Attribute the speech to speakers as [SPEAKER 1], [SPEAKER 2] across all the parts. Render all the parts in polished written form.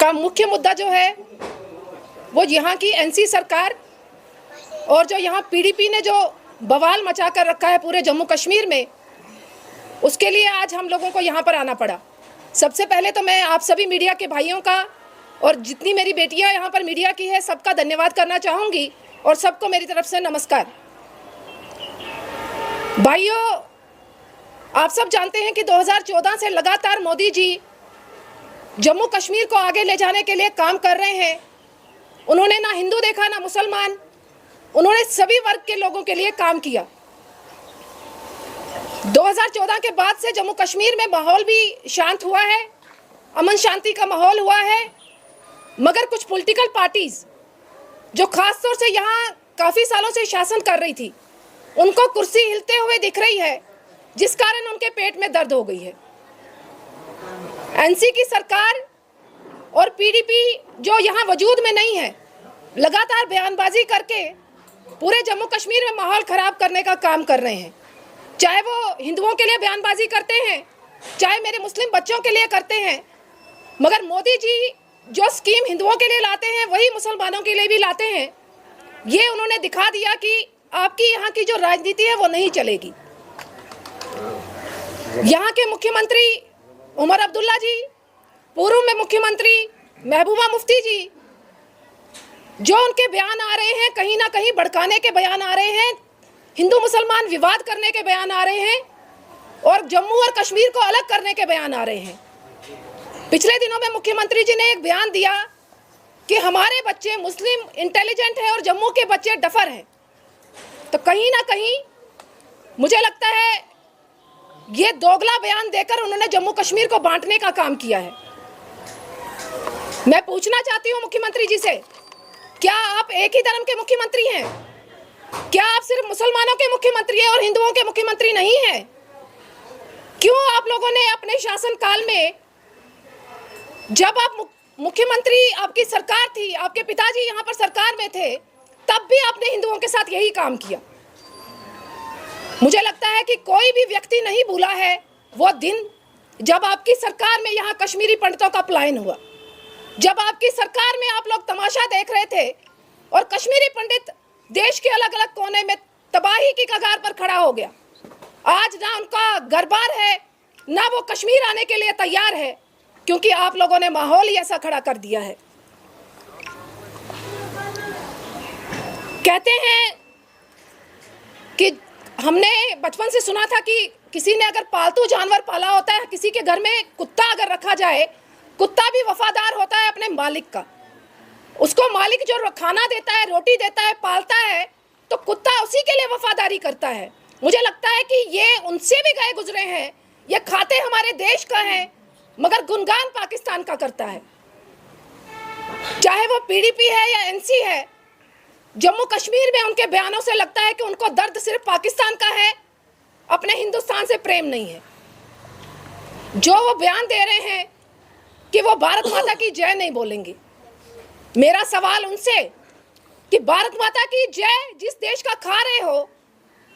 [SPEAKER 1] का मुख्य मुद्दा जो है वो यहाँ की एनसी सरकार और जो यहाँ पीडीपी ने जो बवाल मचा कर रखा है पूरे जम्मू कश्मीर में, उसके लिए आज हम लोगों को यहाँ पर आना पड़ा। सबसे पहले तो मैं आप सभी मीडिया के भाइयों का और जितनी मेरी बेटियाँ यहाँ पर मीडिया की है सबका धन्यवाद करना चाहूँगी और सबको मेरी तरफ से नमस्कार। भाइयों, आप सब जानते हैं कि 2014 से लगातार मोदी जी जम्मू कश्मीर को आगे ले जाने के लिए काम कर रहे हैं। उन्होंने ना हिंदू देखा ना मुसलमान, उन्होंने सभी वर्ग के लोगों के लिए काम किया। 2014 के बाद से जम्मू कश्मीर में माहौल भी शांत हुआ है, अमन शांति का माहौल हुआ है, मगर कुछ पॉलिटिकल पार्टीज जो खास तौर से यहाँ काफ़ी सालों से शासन कर रही थी, उनको कुर्सी हिलते हुए दिख रही है, जिस कारण उनके पेट में दर्द हो गई है। एनसी की सरकार और पीडीपी जो यहाँ वजूद में नहीं है, लगातार बयानबाजी करके पूरे जम्मू कश्मीर में माहौल खराब करने का काम कर रहे हैं। चाहे वो हिंदुओं के लिए बयानबाजी करते हैं, चाहे मेरे मुस्लिम बच्चों के लिए करते हैं, मगर मोदी जी जो स्कीम हिंदुओं के लिए लाते हैं वही मुसलमानों के लिए भी लाते हैं। ये उन्होंने दिखा दिया कि आपकी यहाँ की जो राजनीति है वो नहीं चलेगी। यहाँ के मुख्यमंत्री उमर अब्दुल्ला जी, पूर्व में मुख्यमंत्री महबूबा मुफ्ती जी, जो उनके बयान आ रहे हैं कहीं ना कहीं भड़काने के बयान आ रहे हैं, हिंदू मुसलमान विवाद करने के बयान आ रहे हैं और जम्मू और कश्मीर को अलग करने के बयान आ रहे हैं। पिछले दिनों में मुख्यमंत्री जी ने एक बयान दिया कि हमारे बच्चे मुस्लिम इंटेलिजेंट हैं और जम्मू के बच्चे डफर हैं। तो कहीं ना कहीं मुझे लगता है ये दोगला बयान देकर उन्होंने जम्मू कश्मीर को बांटने का काम किया है। मैं पूछना चाहती हूँ मुख्यमंत्री जी से, क्या आप एक ही धर्म के मुख्यमंत्री हैं? क्या आप सिर्फ मुसलमानों के मुख्यमंत्री हैं और हिंदुओं के मुख्यमंत्री नहीं हैं? क्यों आप लोगों ने अपने शासनकाल में, जब आप मुख्यमंत्री, आपकी सरकार थी, आपके पिताजी यहाँ पर सरकार में थे, तब भी आपने हिंदुओं के साथ यही काम किया? मुझे लगता है कि कोई भी व्यक्ति नहीं भूला है वो दिन जब आपकी सरकार में यहाँ कश्मीरी पंडितों का पलायन हुआ, जब आपकी सरकार में आप लोग तमाशा देख रहे थे और कश्मीरी पंडित देश के अलग अलग कोने में तबाही की कगार पर खड़ा हो गया। आज ना उनका घर-बार है, ना वो कश्मीर आने के लिए तैयार है, क्योंकि आप लोगों ने माहौल ही ऐसा खड़ा कर दिया है। कहते हैं कि हमने बचपन से सुना था कि किसी ने अगर पालतू जानवर पाला होता है, किसी के घर में कुत्ता अगर रखा जाए, कुत्ता भी वफादार होता है अपने मालिक का। उसको मालिक जो खाना देता है, रोटी देता है, पालता है, तो कुत्ता उसी के लिए वफादारी करता है। मुझे लगता है कि ये उनसे भी गए गुजरे हैं, ये खाते हमारे देश का है, मगर गुणगान पाकिस्तान का करता है। चाहे वो पीडीपी है या एनसी है, जम्मू कश्मीर में उनके बयानों से लगता है कि उनको दर्द सिर्फ पाकिस्तान का है, अपने हिंदुस्तान से प्रेम नहीं है। जो वो बयान दे रहे हैं कि वो भारत माता की जय नहीं बोलेंगे, मेरा सवाल उनसे कि भारत माता की जय जिस देश का खा रहे हो,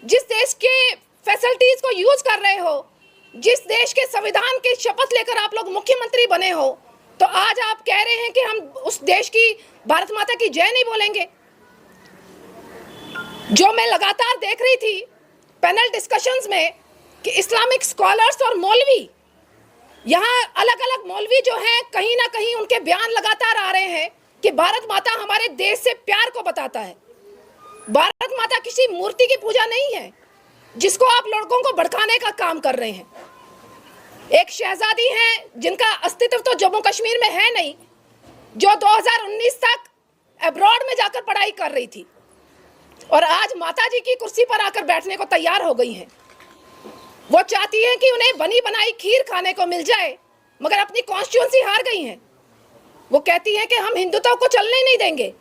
[SPEAKER 1] जिस देश के फैसिलिटीज को यूज कर रहे हो, जिस देश के संविधान की शपथ लेकर आप लोग मुख्यमंत्री बने हो, तो आज आप कह रहे हैं कि हम उस देश की भारत माता की जय नहीं बोलेंगे। जो मैं लगातार देख रही थी पैनल डिस्कशंस में कि इस्लामिक स्कॉलर्स और मौलवी, यहाँ अलग अलग मौलवी जो हैं, कहीं ना कहीं उनके बयान लगातार आ रहे हैं कि भारत माता हमारे देश से प्यार को बताता है। भारत माता किसी मूर्ति की पूजा नहीं है जिसको आप लड़कों को भड़काने का काम कर रहे हैं। एक शहजादी हैं जिनका अस्तित्व तो जम्मू कश्मीर में है नहीं, जो 2019 तक अब्रॉड में जाकर पढ़ाई कर रही थी और आज माताजी की कुर्सी पर आकर बैठने को तैयार हो गई हैं। वो चाहती हैं कि उन्हें बनी बनाई खीर खाने को मिल जाए, मगर अपनी कॉन्स्टिट्यूंसी हार गई हैं। वो कहती हैं कि हम हिंदुत्व को चलने नहीं देंगे।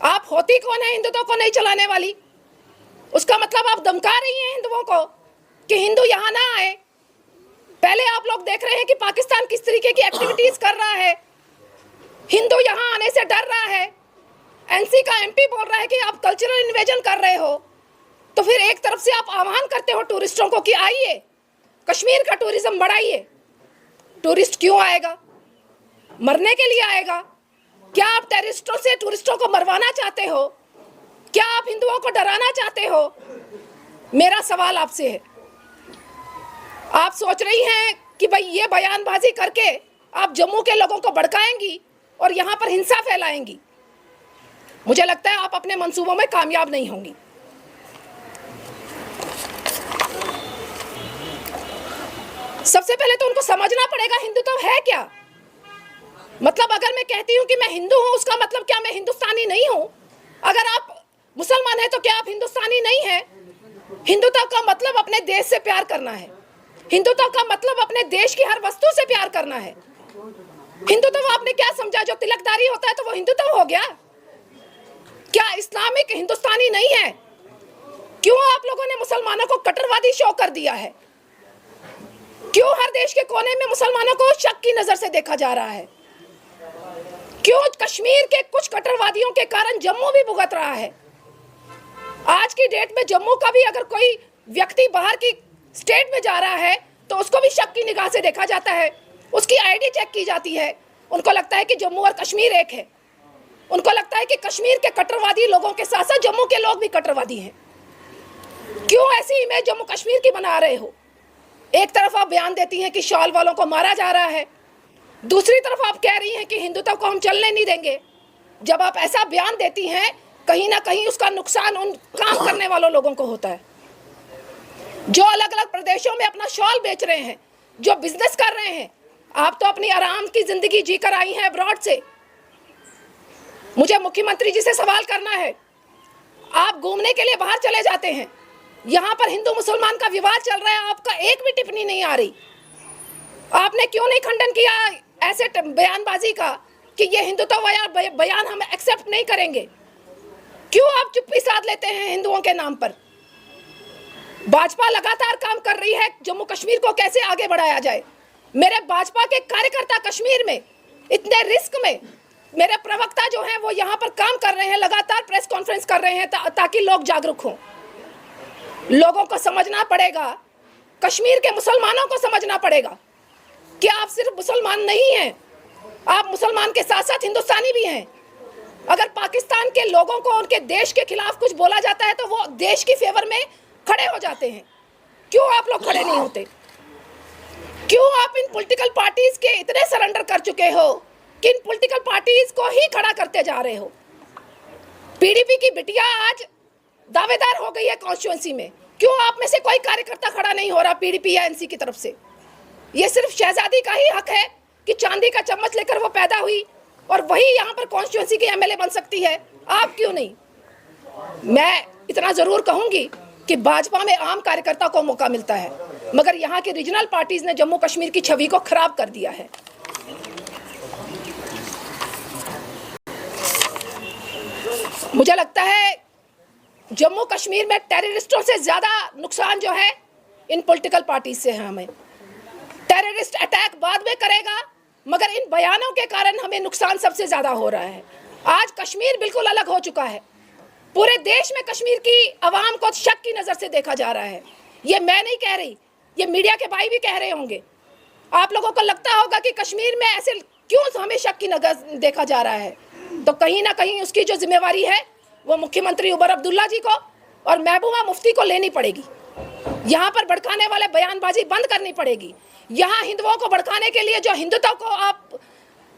[SPEAKER 1] आप होती कौन है हिंदुत्व को नहीं चलाने वाली? उसका मतलब आप धमका रही हैं हिंदुओं को कि हिंदू यहाँ ना आए। पहले आप लोग देख रहे हैं कि पाकिस्तान किस तरीके की एक्टिविटीज कर रहा है, हिंदू यहाँ आने से डर रहा है। एनसी का एमपी बोल रहा है कि आप कल्चरल इन्वेजन कर रहे हो, तो फिर एक तरफ से आप आह्वान करते हो टूरिस्टों को कि आइए, कश्मीर का टूरिज्म बढ़ाइए। टूरिस्ट क्यों आएगा? मरने के लिए आएगा? क्या आप टेररिस्टों से टूरिस्टों को मरवाना चाहते हो? क्या आप हिंदुओं को डराना चाहते हो? मेरा सवाल आपसे है। आप सोच रही हैं कि भाई ये बयानबाजी करके आप जम्मू के लोगों को भड़काएंगी और यहां पर हिंसा फैलाएंगी। मुझे लगता है आप अपने मंसूबों में कामयाब नहीं होंगी। सबसे पहले तो उनको समझना पड़ेगा हिंदुत्व है क्या। मतलब अगर मैं कहती हूं कि मैं हिंदू हूं, उसका मतलब क्या मैं हिंदुस्तानी नहीं हूं? अगर आप मुसलमान हैं तो क्या आप हिंदुस्तानी नहीं हैं? हिंदुत्व का मतलब अपने देश से प्यार करना है। हिंदुत्व का मतलब अपने देश की हर वस्तु से प्यार करना है। हिंदुत्व आपने क्या समझा? जो तिलकदारी होता है तो वो हिंदुत्व हो गया? क्या इस्लामिक हिंदुस्तानी नहीं है? क्यों आप लोगों ने मुसलमानों को कट्टरवादी शो कर दिया है? क्यों हर देश के कोने में मुसलमानों को शक की नजर से देखा जा रहा है? क्यों कश्मीर के कुछ कट्टरवादियों के कारण जम्मू भी भुगत रहा है? आज की डेट में जम्मू का भी अगर कोई व्यक्ति बाहर की स्टेट में जा रहा है तो उसको भी शक की निगाह से देखा जाता है, उसकी आईडी चेक की जाती है। उनको लगता है कि जम्मू और कश्मीर एक है। उनको लगता है कि कश्मीर के कट्टरवादी लोगों के साथ साथ जम्मू के लोग भी कट्टरवादी हैं। क्यों ऐसी इमेज जम्मू कश्मीर की बना रहे हो? एक तरफ आप बयान देती हैं कि शॉल वालों को मारा जा रहा है, दूसरी तरफ आप कह रही हैं कि हिंदुत्व को हम चलने नहीं देंगे। जब आप ऐसा बयान देती हैं, कहीं ना कहीं उसका नुकसान उन काम करने वालों लोगों को होता है जो अलग अलग प्रदेशों में अपना शॉल बेच रहे हैं, जो बिजनेस कर रहे हैं। आप तो अपनी आराम की जिंदगी जीकर आई हैं अब्रॉड से। मुझे मुख्यमंत्री जी से सवाल करना है, आप घूमने के लिए बाहर चले जाते हैं, यहाँ पर हिंदू मुसलमान का विवाद चल रहा है, आपका एक भी टिप्पणी नहीं आ रही। आपने क्यों नहीं खंडन किया ऐसे बयानबाजी का कि ये हिंदुत्व बयान हम एक्सेप्ट नहीं करेंगे? क्यों आप चुप्पी साध लेते हैं हिंदुओं के नाम पर? भाजपा लगातार काम कर रही है जम्मू कश्मीर को कैसे आगे बढ़ाया जाए। मेरे भाजपा के कार्यकर्ता कश्मीर में इतने रिस्क में, मेरे प्रवक्ता जो हैं वो यहाँ पर काम कर रहे हैं, लगातार प्रेस कॉन्फ्रेंस कर रहे हैं ताकि लोग जागरूक हों। लोगों को समझना पड़ेगा, कश्मीर के मुसलमानों को समझना पड़ेगा कि आप सिर्फ मुसलमान नहीं हैं, आप मुसलमान के साथ साथ हिंदुस्तानी भी हैं। अगर पाकिस्तान के लोगों को उनके देश के खिलाफ कुछ बोला जाता है तो वो देश की फेवर में खड़े हो जाते हैं। क्यों आप लोग खड़े नहीं होते? क्यों आप इन पॉलिटिकल पार्टीज के इतने सरेंडर कर चुके हो कि इन पॉलिटिकल पार्टीज को ही खड़ा करते जा रहे हो? पीडीपी की बिटिया आज दावेदार हो गई है कॉन्स्टिट्यूएंसी में, क्यों आप में से कोई कार्यकर्ता खड़ा नहीं हो रहा पीडीपी या एनसी की तरफ से? ये सिर्फ शहजादी का ही हक है कि चांदी का चम्मच लेकर वो पैदा हुई और वही यहाँ पर कॉन्स्टिट्यूएंसी की एमएलए बन सकती है, आप क्यों नहीं? मैं इतना जरूर कहूंगी कि भाजपा में आम कार्यकर्ता को मौका मिलता है, मगर यहाँ की रीजनल पार्टीज ने जम्मू कश्मीर की छवि को खराब कर दिया है। मुझे लगता है जम्मू कश्मीर में टेररिस्टों से ज्यादा नुकसान जो है इन पॉलिटिकल पार्टीज से है। हमें टेररिस्ट अटैक बाद में करेगा, मगर इन बयानों के कारण हमें नुकसान सबसे ज्यादा हो रहा है। आज कश्मीर बिल्कुल अलग हो चुका है। पूरे देश में कश्मीर की आवाम को शक की नजर से देखा जा रहा है। ये मैं नहीं कह रही, ये मीडिया के भाई भी कह रहे होंगे। आप लोगों को लगता होगा कि कश्मीर में ऐसे क्यों हमें शक की नजर देखा जा रहा है, तो कहीं ना कहीं उसकी जो जिम्मेवारी है वो मुख्यमंत्री उमर अब्दुल्ला जी को और महबूबा मुफ्ती को लेनी पड़ेगी। यहाँ पर भड़काने वाले बयानबाजी बंद करनी पड़ेगी। यहाँ हिंदुओं को भड़काने के लिए जो हिंदुत्व को आप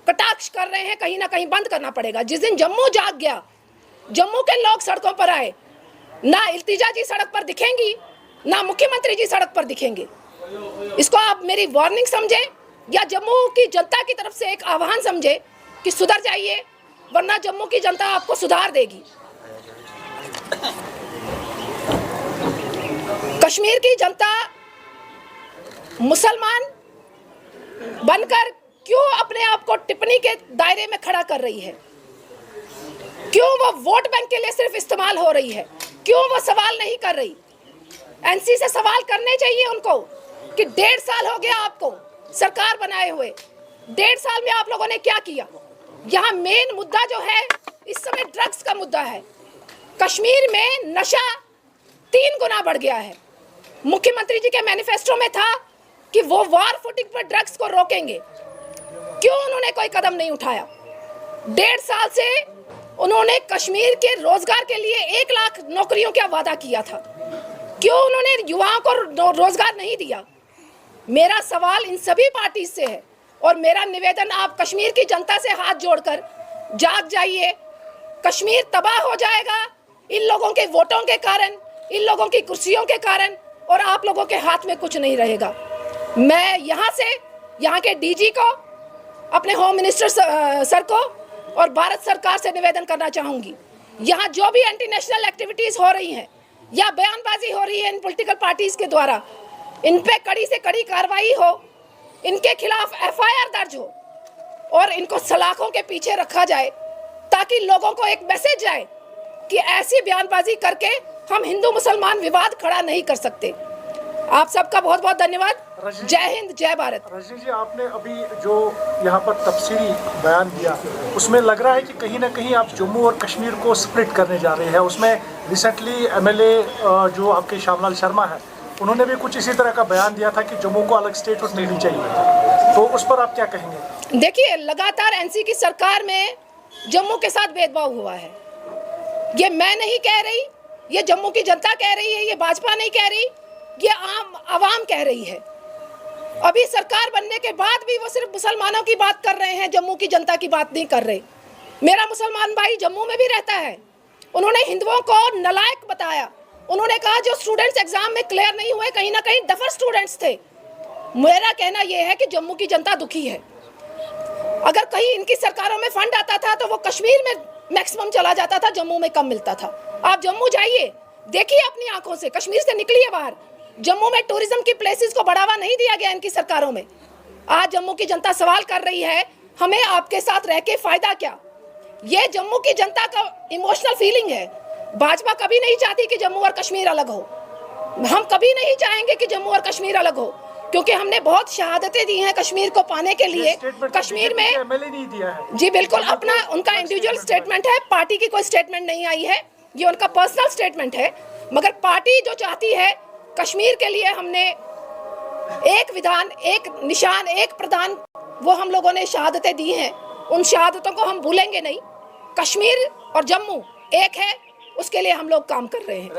[SPEAKER 1] कटाक्ष कर रहे हैं, कहीं ना कहीं बंद करना पड़ेगा। जिस दिन जम्मू जाग गया, जम्मू के लोग सड़कों पर आए, ना इल्तिजा जी सड़क पर दिखेंगी, ना मुख्यमंत्री जी सड़क पर दिखेंगे। इसको आप मेरी वार्निंग समझे या जम्मू की जनता की तरफ से एक आह्वान समझे कि सुधर जाइए, वरना जम्मू की जनता आपको सुधार देगी। कश्मीर की जनता मुसलमान बनकर क्यों अपने आप को टिप्पणी के दायरे में खड़ा कर रही है? क्यों वो वोट बैंक के लिए सिर्फ इस्तेमाल हो रही है? क्यों वो सवाल नहीं कर रही? एनसी से सवाल करने चाहिए उनको कि 1.5 साल हो गया आपको सरकार बनाए हुए, 1.5 साल में आप लोगों ने क्या किया? यहाँ मेन मुद्दा जो है इस समय ड्रग्स का मुद्दा है। कश्मीर में नशा 3 गुना बढ़ गया है। मुख्यमंत्री जी के मैनिफेस्टो में था कि वो वार फुटिंग पर ड्रग्स को रोकेंगे। क्यों उन्होंने कोई कदम नहीं उठाया? 1.5 साल से उन्होंने कश्मीर के रोजगार के लिए 1 लाख नौकरियों का वादा किया था, क्यों उन्होंने युवाओं को रोजगार नहीं दिया? मेरा सवाल इन सभी पार्टी से है और मेरा निवेदन आप कश्मीर की जनता से हाथ जोड़कर जाग जाइए। कश्मीर तबाह हो जाएगा इन लोगों के वोटों के कारण, इन लोगों की कुर्सियों के कारण, और आप लोगों के हाथ में कुछ नहीं रहेगा। मैं यहाँ से यहाँ के डीजी को, अपने होम मिनिस्टर सर को और भारत सरकार से निवेदन करना चाहूँगी, यहाँ जो भी एंटी नेशनल एक्टिविटीज़ हो रही हैं या बयानबाजी हो रही है इन पॉलिटिकल पार्टीज़ के द्वारा, इन पे कड़ी से कड़ी कार्रवाई हो, इनके खिलाफ FIR दर्ज हो और इनको सलाखों के पीछे रखा जाए, ताकि लोगों को एक मैसेज जाए कि ऐसी बयानबाजी करके हम हिंदू मुसलमान विवाद खड़ा नहीं कर सकते। आप सबका बहुत बहुत धन्यवाद। जय हिंद, जय भारत।
[SPEAKER 2] रजनी जी, आपने अभी जो यहाँ पर तफसीली बयान दिया, उसमें लग रहा है कि कहीं ना कहीं आप जम्मू और कश्मीर को स्प्लिट करने जा रहे हैं। उसमें रिसेंटली MLA जो आपके श्यामलाल शर्मा है, उन्होंने भी कुछ इसी तरह का बयान दिया था कि जम्मू को अलग स्टेट और मिलनी चाहिए, तो उस पर आप क्या कहेंगे?
[SPEAKER 1] देखिए, लगातार NC की सरकार में जम्मू के साथ भेदभाव हुआ है। ये मैं नहीं कह रही, ये जम्मू की जनता कह रही है, ये भाजपा नहीं कह रही, ये आम आवाम कह रही है। अभी सरकार बनने के बाद भी वो सिर्फ मुसलमानों की बात कर रहे हैं, जम्मू की जनता की बात नहीं कर रहे। मेरा मुसलमान भाई जम्मू में भी रहता है, उन्होंने हिंदुओं को नालायक बताया। उन्होंने कहा जो स्टूडेंट्स एग्जाम में क्लियर नहीं हुए, कहीं ना कहीं डफर स्टूडेंट्स थे। मेरा कहना यह है कि जम्मू की जनता दुखी है। अगर कहीं इनकी सरकारों में फंड आता था तो वो कश्मीर में मैक्सिमम चला जाता था, जम्मू में कम मिलता था। आप जम्मू जाइए, देखिए अपनी आंखों से, कश्मीर से निकलिए बाहर। जम्मू में टूरिज्म की प्लेसेस को बढ़ावा नहीं दिया गया इनकी सरकारों में। आज जम्मू की जनता सवाल कर रही है, हमें आपके साथ रह के फायदा क्या? ये जम्मू की जनता का इमोशनल फीलिंग है। भाजपा कभी नहीं चाहती कि जम्मू और कश्मीर अलग हो। हम कभी नहीं चाहेंगे कि जम्मू और कश्मीर अलग हो, क्योंकि हमने बहुत शहादतें दी हैं कश्मीर को पाने के लिए। कश्मीर में
[SPEAKER 2] MLA नहीं दिया है
[SPEAKER 1] जी, बिल्कुल अपना उनका इंडिविजुअल स्टेटमेंट है, पार्टी की कोई स्टेटमेंट नहीं आई है, ये उनका पर्सनल स्टेटमेंट है। मगर पार्टी जो चाहती है, कश्मीर के लिए हमने एक विधान, एक निशान, एक प्रधान, वो हम लोगों ने शहादतें दी हैं। उन शहादतों को हम भूलेंगे नहीं। कश्मीर और जम्मू एक है, उसके लिए हम लोग काम कर रहे हैं।